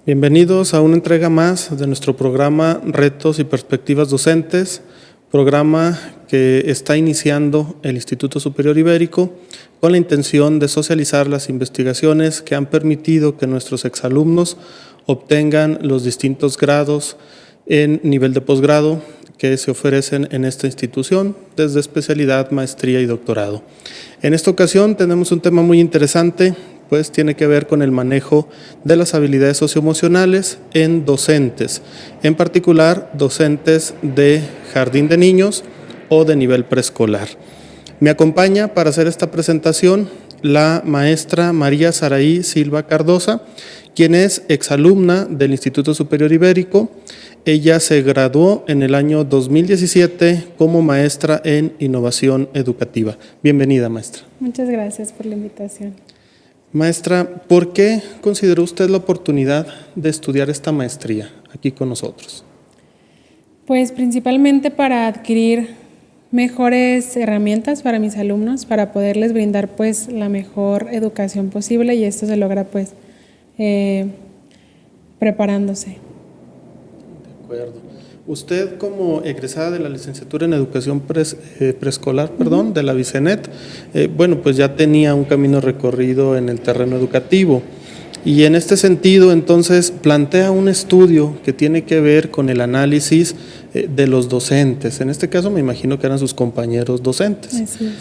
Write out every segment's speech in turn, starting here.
Bienvenidos a una entrega más de nuestro programa Retos y Perspectivas Docentes, programa que está iniciando el Instituto Superior Ibérico con la intención de socializar las investigaciones que han permitido que nuestros exalumnos obtengan los distintos grados en nivel de posgrado que se ofrecen en esta institución, desde especialidad, maestría y doctorado. En esta ocasión tenemos un tema muy interesante, pues tiene que ver con el manejo de las habilidades socioemocionales en docentes, en particular docentes de jardín de niños o de nivel preescolar. Me acompaña para hacer esta presentación la maestra María Saraí Silva Cardosa, quien es exalumna del Instituto Superior Ibérico. Ella se graduó en el año 2017 como maestra en innovación educativa. Bienvenida, maestra. Muchas gracias por la invitación. Maestra, ¿por qué consideró usted la oportunidad de estudiar esta maestría aquí con nosotros? Pues principalmente para adquirir mejores herramientas para mis alumnos, para poderles brindar pues la mejor educación posible, y esto se logra pues preparándose. De acuerdo. Usted, como egresada de la licenciatura en educación preescolar, de la Vicenet, pues ya tenía un camino recorrido en el terreno educativo. Y en este sentido, entonces, plantea un estudio que tiene que ver con el análisis de los docentes. En este caso, me imagino que eran sus compañeros docentes. Así es.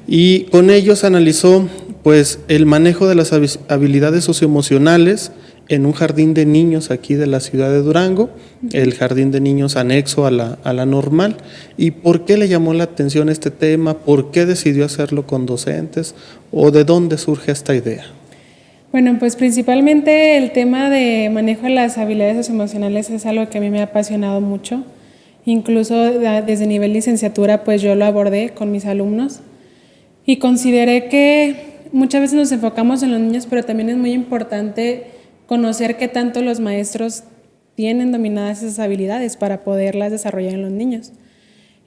Y con ellos analizó, pues, el manejo de las habilidades socioemocionales en un jardín de niños aquí de la ciudad de Durango, el jardín de niños anexo a la normal. ¿Y por qué le llamó la atención este tema? ¿Por qué decidió hacerlo con docentes? ¿O de dónde surge esta idea? Bueno, pues principalmente el tema de manejo de las habilidades socioemocionales es algo que a mí me ha apasionado mucho. Incluso desde nivel licenciatura, pues yo lo abordé con mis alumnos y consideré que muchas veces nos enfocamos en los niños, pero también es muy importante conocer qué tanto los maestros tienen dominadas esas habilidades para poderlas desarrollar en los niños.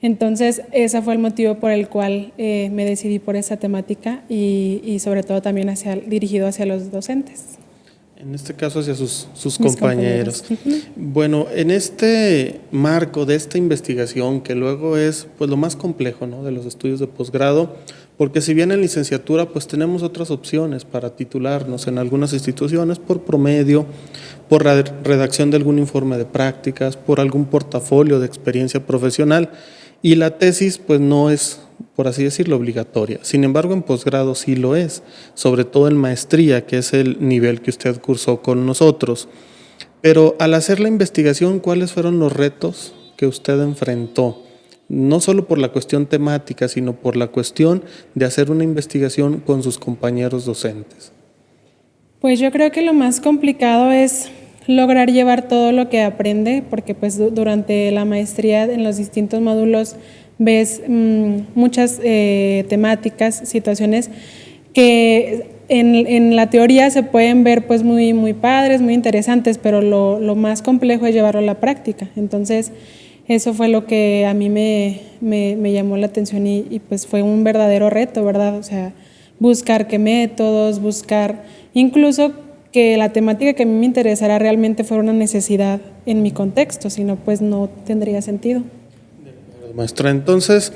Entonces, ese fue el motivo por el cual me decidí por esa temática y sobre todo también dirigido hacia los docentes. En este caso hacia sus compañeros. Bueno, en este marco de esta investigación, que luego es pues lo más complejo, ¿no?, de los estudios de posgrado, porque si bien en licenciatura pues tenemos otras opciones para titularnos en algunas instituciones por promedio, por redacción de algún informe de prácticas, por algún portafolio de experiencia profesional, y la tesis pues no es, por así decirlo, obligatoria. Sin embargo, en posgrado sí lo es, sobre todo en maestría, que es el nivel que usted cursó con nosotros. Pero al hacer la investigación, ¿cuáles fueron los retos que usted enfrentó? No solo por la cuestión temática, sino por la cuestión de hacer una investigación con sus compañeros docentes. Pues yo creo que lo más complicado es lograr llevar todo lo que aprende, porque pues durante la maestría en los distintos módulos ves muchas temáticas, situaciones que en la teoría se pueden ver pues muy, muy padres, muy interesantes, pero lo más complejo es llevarlo a la práctica. Entonces, eso fue lo que a mí me llamó la atención y pues fue un verdadero reto, ¿verdad? O sea, buscar qué métodos, buscar incluso que la temática que a mí me interesara realmente fuera una necesidad en mi contexto, si no, pues no tendría sentido. Maestra, entonces,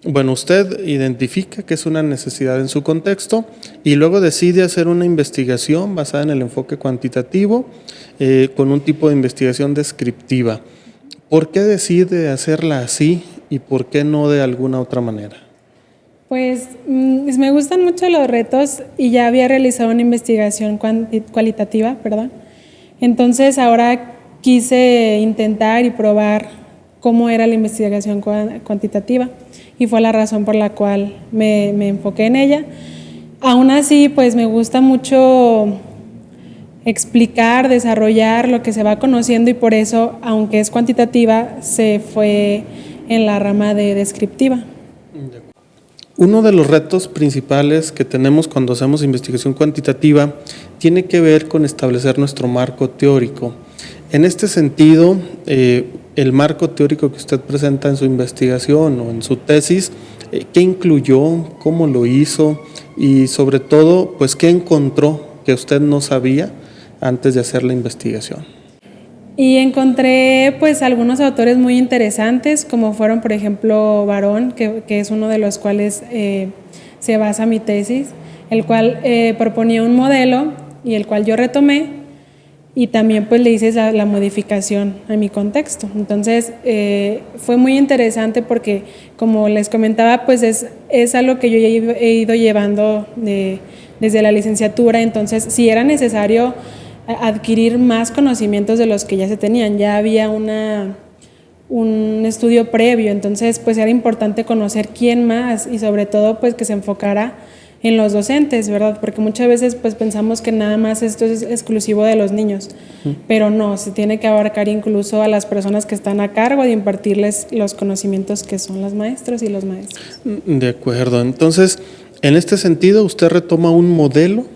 bueno, usted identifica que es una necesidad en su contexto y luego decide hacer una investigación basada en el enfoque cuantitativo con un tipo de investigación descriptiva. ¿Por qué decide hacerla así y por qué no de alguna otra manera? Pues me gustan mucho los retos y ya había realizado una investigación cualitativa, Entonces ahora quise intentar y probar cómo era la investigación cuantitativa y fue la razón por la cual me enfoqué en ella. Aún así, pues me gusta mucho explicar, desarrollar lo que se va conociendo y por eso, aunque es cuantitativa, se fue en la rama de descriptiva. Uno de los retos principales que tenemos cuando hacemos investigación cuantitativa tiene que ver con establecer nuestro marco teórico. En este sentido, el marco teórico que usted presenta en su investigación o en su tesis, ¿qué incluyó? ¿Cómo lo hizo? Y sobre todo, pues, ¿qué encontró que usted no sabía antes de hacer la investigación? Y encontré pues algunos autores muy interesantes, como fueron por ejemplo Barón, que es uno de los cuales se basa mi tesis, el cual proponía un modelo y el cual yo retomé y también pues le hice la modificación a mi contexto. Entonces fue muy interesante porque, como les comentaba, pues es algo que yo he ido llevando desde la licenciatura. Entonces sí era necesario adquirir más conocimientos de los que ya se tenían, ya había un estudio previo, entonces pues era importante conocer quién más y sobre todo pues que se enfocara en los docentes, ¿verdad? Porque muchas veces pues pensamos que nada más esto es exclusivo de los niños, pero no, se tiene que abarcar incluso a las personas que están a cargo de impartirles los conocimientos que son los maestros y los maestros. De acuerdo, entonces en este sentido usted retoma un modelo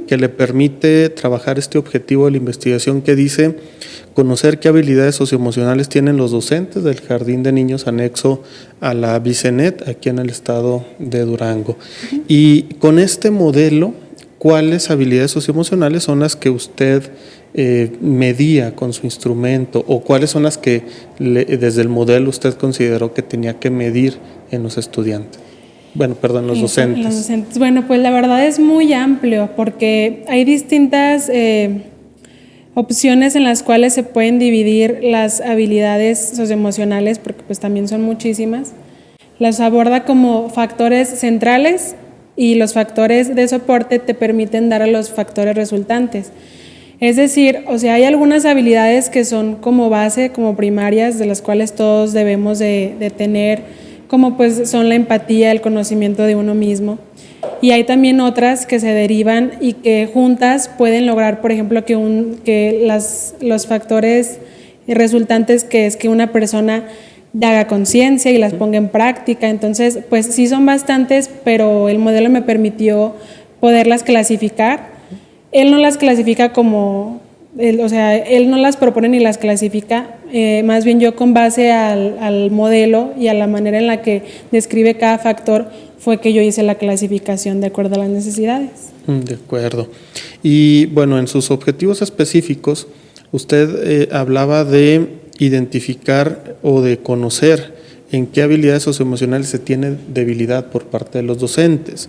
que le permite trabajar este objetivo de la investigación que dice conocer qué habilidades socioemocionales tienen los docentes del Jardín de Niños anexo a la Bicenet aquí en el estado de Durango. Y con este modelo, ¿cuáles habilidades socioemocionales son las que usted medía con su instrumento o cuáles son las que desde el modelo usted consideró que tenía que medir en los estudiantes? Bueno, perdón, los docentes. Los docentes. Bueno, pues la verdad es muy amplio porque hay distintas opciones en las cuales se pueden dividir las habilidades socioemocionales, porque pues también son muchísimas. Las aborda como factores centrales y los factores de soporte te permiten dar a los factores resultantes. Es decir, o sea, hay algunas habilidades que son como base, como primarias, de las cuales todos debemos de tener, como pues son la empatía, el conocimiento de uno mismo. Y hay también otras que se derivan y que juntas pueden lograr, por ejemplo, que los factores resultantes, que es que una persona haga conciencia y las ponga en práctica. Entonces, pues sí son bastantes, pero el modelo me permitió poderlas clasificar. Él no las clasifica él no las propone ni las clasifica, más bien yo con base al modelo y a la manera en la que describe cada factor fue que yo hice la clasificación de acuerdo a las necesidades. De acuerdo. Y bueno, en sus objetivos específicos, usted hablaba de identificar o de conocer en qué habilidades socioemocionales se tiene debilidad por parte de los docentes.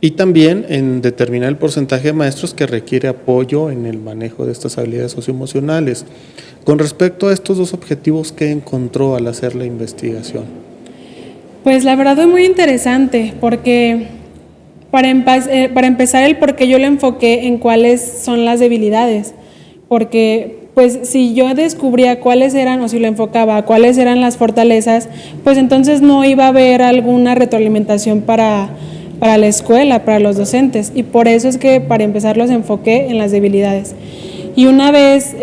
Y también en determinar el porcentaje de maestros que requiere apoyo en el manejo de estas habilidades socioemocionales. Con respecto a estos dos objetivos, ¿qué encontró al hacer la investigación? Pues la verdad es muy interesante porque para empezar el por qué yo lo enfoqué en cuáles son las debilidades, porque pues si yo descubría cuáles eran o si lo enfocaba a cuáles eran las fortalezas, pues entonces no iba a haber alguna retroalimentación para la escuela, para los docentes, y por eso es que para empezar los enfoqué en las debilidades. Y una vez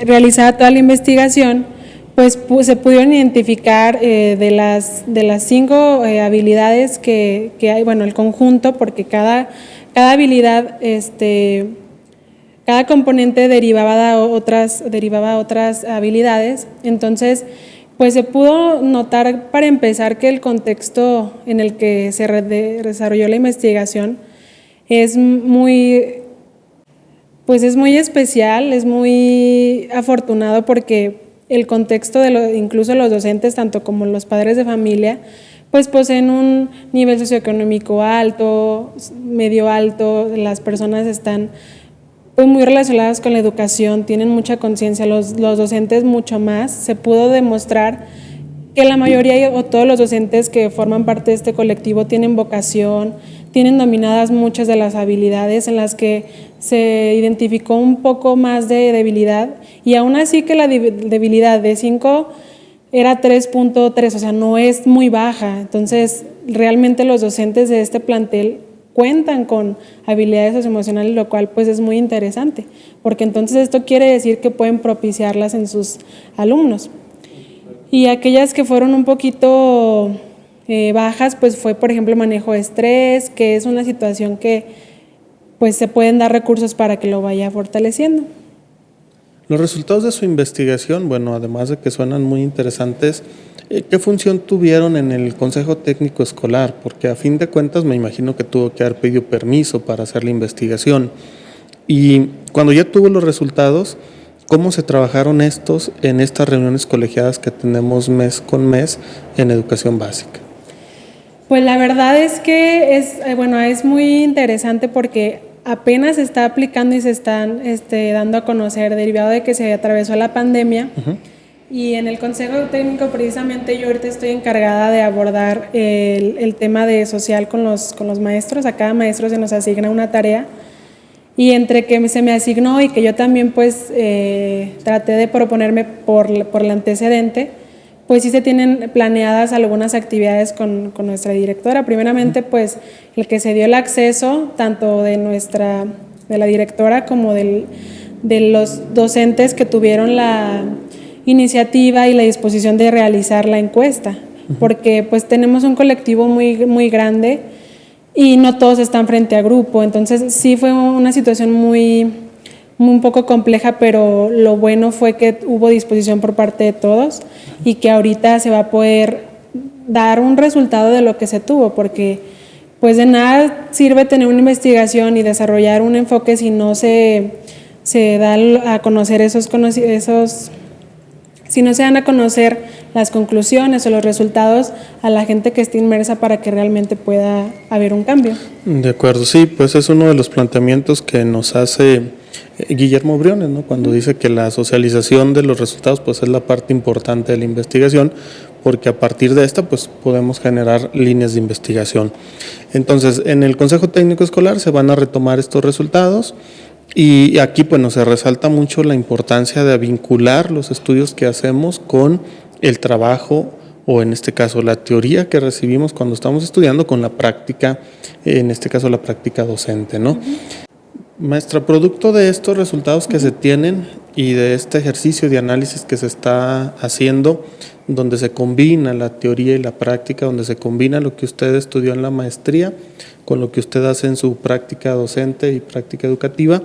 realizada toda la investigación, pues se pudieron identificar de las 5 habilidades que hay, bueno, el conjunto, porque cada habilidad, cada componente derivaba a otras habilidades. Entonces, pues se pudo notar para empezar que el contexto en el que se desarrolló la investigación es muy especial, es muy afortunado porque el contexto incluso los docentes, tanto como los padres de familia, pues poseen un nivel socioeconómico alto, medio alto, las personas están pues muy relacionadas con la educación, tienen mucha conciencia, los docentes mucho más. Se pudo demostrar que la mayoría o todos los docentes que forman parte de este colectivo tienen vocación, tienen dominadas muchas de las habilidades en las que se identificó un poco más de debilidad, y aún así que la debilidad de 5 era 3.3, o sea, no es muy baja. Entonces, realmente los docentes de este plantel cuentan con habilidades socioemocionales, lo cual pues es muy interesante, porque entonces esto quiere decir que pueden propiciarlas en sus alumnos. Y aquellas que fueron un poquito bajas, pues fue por ejemplo manejo de estrés, que es una situación que pues se pueden dar recursos para que lo vaya fortaleciendo. Los resultados de su investigación, bueno, además de que suenan muy interesantes, ¿qué función tuvieron en el Consejo Técnico Escolar? Porque a fin de cuentas me imagino que tuvo que haber pedido permiso para hacer la investigación. Y cuando ya tuvo los resultados, ¿Cómo se trabajaron estos en estas reuniones colegiadas que tenemos mes con mes en educación básica? Pues la verdad es que es muy interesante porque apenas se está aplicando y se están dando a conocer, derivado de que se atravesó la pandemia. Uh-huh. Y en el Consejo Técnico precisamente yo ahorita estoy encargada de abordar el tema de social con los maestros. A cada maestro se nos asigna una tarea y entre que se me asignó y que yo también pues traté de proponerme por el antecedente, pues sí se tienen planeadas algunas actividades con nuestra directora. Primeramente pues el que se dio el acceso tanto de la directora como de los docentes que tuvieron la iniciativa y la disposición de realizar la encuesta, porque pues tenemos un colectivo muy, muy grande y no todos están frente a grupo, entonces sí fue una situación un poco compleja, pero lo bueno fue que hubo disposición por parte de todos y que ahorita se va a poder dar un resultado de lo que se tuvo, porque pues de nada sirve tener una investigación y desarrollar un enfoque si no se da a conocer si no se dan a conocer las conclusiones o los resultados a la gente que esté inmersa para que realmente pueda haber un cambio. De acuerdo, sí, pues es uno de los planteamientos que nos hace Guillermo Briones, ¿no? Cuando dice que la socialización de los resultados pues es la parte importante de la investigación, porque a partir de esta pues podemos generar líneas de investigación. Entonces, en el Consejo Técnico Escolar se van a retomar estos resultados. Y aquí pues nos se resalta mucho la importancia de vincular los estudios que hacemos con el trabajo o en este caso la teoría que recibimos cuando estamos estudiando con la práctica, en este caso la práctica docente, ¿no? Uh-huh. Maestra, producto de estos resultados que se tienen y de este ejercicio de análisis que se está haciendo, donde se combina la teoría y la práctica, donde se combina lo que usted estudió en la maestría con lo que usted hace en su práctica docente y práctica educativa,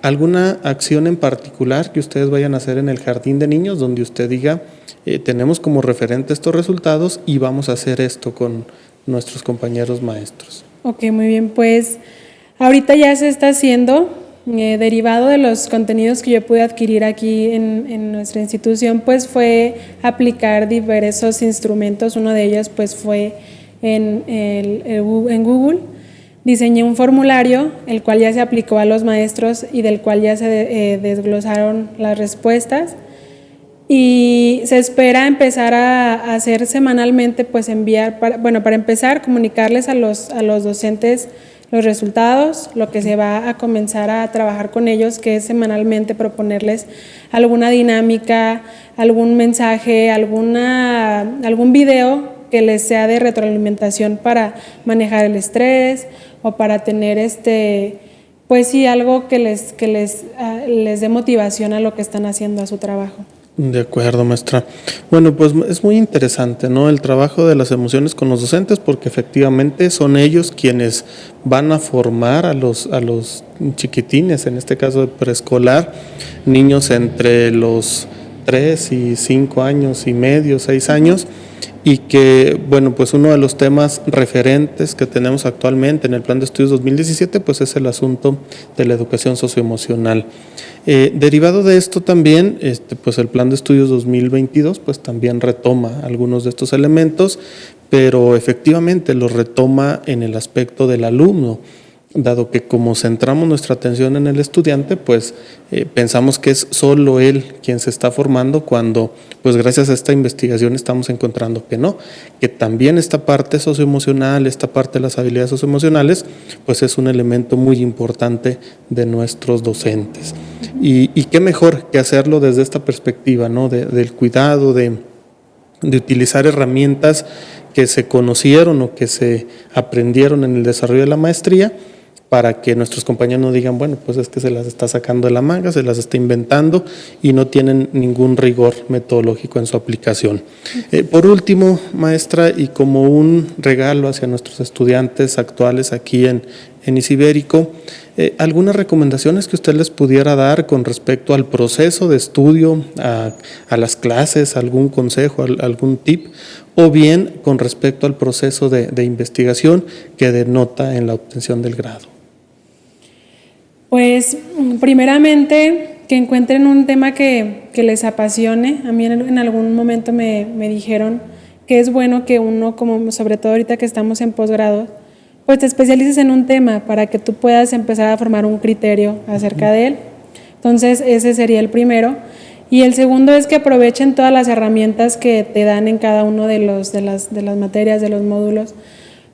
¿alguna acción en particular que ustedes vayan a hacer en el jardín de niños donde usted diga, tenemos como referente estos resultados y vamos a hacer esto con nuestros compañeros maestros? Ok, muy bien, pues ahorita ya se está haciendo, derivado de los contenidos que yo pude adquirir aquí en nuestra institución, pues fue aplicar diversos instrumentos. Uno de ellos pues fue en Google. Diseñé un formulario, el cual ya se aplicó a los maestros y del cual ya se desglosaron las respuestas. Y se espera empezar a hacer semanalmente, pues para empezar, comunicarles a los docentes los resultados, lo que se va a comenzar a trabajar con ellos, que es semanalmente proponerles alguna dinámica, algún mensaje, algún video que les sea de retroalimentación para manejar el estrés o para tener pues sí, algo que les dé motivación a lo que están haciendo, a su trabajo. De acuerdo, maestra. Bueno, pues es muy interesante, ¿no? El trabajo de las emociones con los docentes, porque efectivamente son ellos quienes van a formar a los chiquitines, en este caso de preescolar, niños entre los 3 y 5 años y medio, 6 años, y que, bueno, pues uno de los temas referentes que tenemos actualmente en el Plan de Estudios 2017, pues es el asunto de la educación socioemocional. Derivado de esto también, pues el Plan de Estudios 2022, pues también retoma algunos de estos elementos, pero efectivamente los retoma en el aspecto del alumno, dado que como centramos nuestra atención en el estudiante, pues pensamos que es solo él quien se está formando, cuando pues gracias a esta investigación estamos encontrando que no, que también esta parte socioemocional, esta parte de las habilidades socioemocionales, pues es un elemento muy importante de nuestros docentes. Y qué mejor que hacerlo desde esta perspectiva, ¿no? Del cuidado, de utilizar herramientas que se conocieron o que se aprendieron en el desarrollo de la maestría, para que nuestros compañeros no digan, bueno, pues es que se las está sacando de la manga, se las está inventando y no tienen ningún rigor metodológico en su aplicación. Por último, maestra, y como un regalo hacia nuestros estudiantes actuales aquí en ICIbérico, ¿algunas recomendaciones que usted les pudiera dar con respecto al proceso de estudio, a las clases, algún consejo, algún tip, o bien con respecto al proceso de investigación que denota en la obtención del grado? Pues primeramente que encuentren un tema que les apasione. A mí en algún momento me dijeron que es bueno que uno, como sobre todo ahorita que estamos en posgrado, pues te especialices en un tema para que tú puedas empezar a formar un criterio acerca de él. Entonces ese sería el primero. Y el segundo es que aprovechen todas las herramientas que te dan en cada uno de las materias, de los módulos,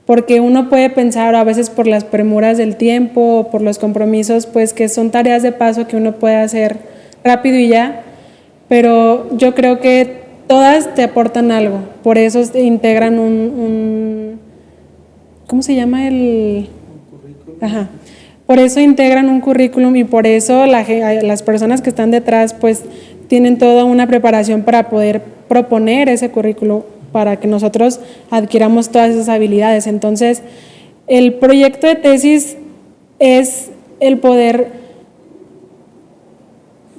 porque uno puede pensar a veces por las premuras del tiempo o por los compromisos, pues que son tareas de paso que uno puede hacer rápido y ya, pero yo creo que todas te aportan algo, por eso integran ¿cómo se llama Ajá. Por eso integran un currículum y por eso las personas que están detrás pues tienen toda una preparación para poder proponer ese currículum para que nosotros adquiramos todas esas habilidades. Entonces, el proyecto de tesis es el poder,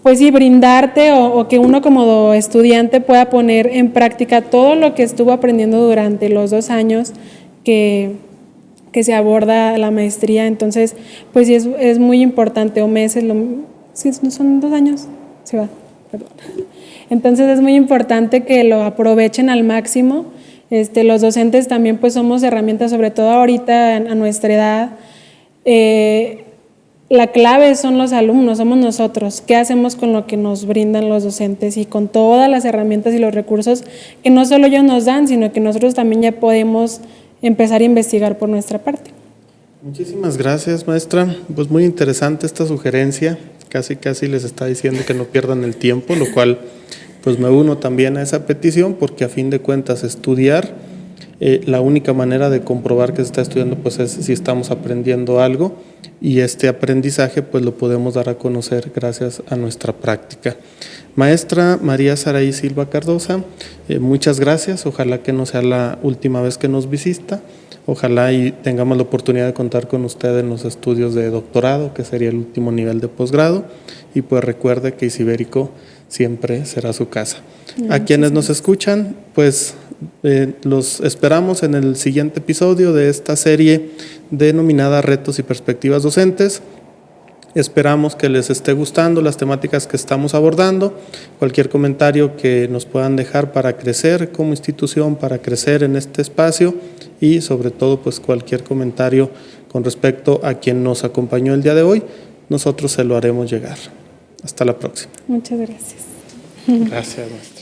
pues sí, brindarte o que uno como estudiante pueda poner en práctica todo lo que estuvo aprendiendo durante los 2 años que se aborda la maestría. Entonces, pues sí, es muy importante, o meses, sí, son 2 años, se va. Perdón. Entonces es muy importante que lo aprovechen al máximo. Los docentes también pues somos herramientas, sobre todo ahorita a nuestra edad. La clave son los alumnos, somos nosotros. ¿Qué hacemos con lo que nos brindan los docentes y con todas las herramientas y los recursos que no solo ellos nos dan, sino que nosotros también ya podemos empezar a investigar por nuestra parte? Muchísimas gracias, maestra. Pues muy interesante esta sugerencia. Casi les está diciendo que no pierdan el tiempo, lo cual pues me uno también a esa petición, porque a fin de cuentas estudiar, la única manera de comprobar que se está estudiando pues es si estamos aprendiendo algo, y este aprendizaje pues lo podemos dar a conocer gracias a nuestra práctica. Maestra María Saraí Silva Cardosa, muchas gracias. Ojalá que no sea la última vez que nos visita. Ojalá y tengamos la oportunidad de contar con usted en los estudios de doctorado, que sería el último nivel de posgrado, y pues recuerde que ISIbérico siempre será su casa. A quienes nos escuchan, pues los esperamos en el siguiente episodio de esta serie denominada Retos y Perspectivas Docentes. Esperamos que les esté gustando las temáticas que estamos abordando. Cualquier comentario que nos puedan dejar para crecer como institución, para crecer en este espacio, y sobre todo pues cualquier comentario con respecto a quien nos acompañó el día de hoy, nosotros se lo haremos llegar. Hasta la próxima. Muchas gracias. Gracias, maestra.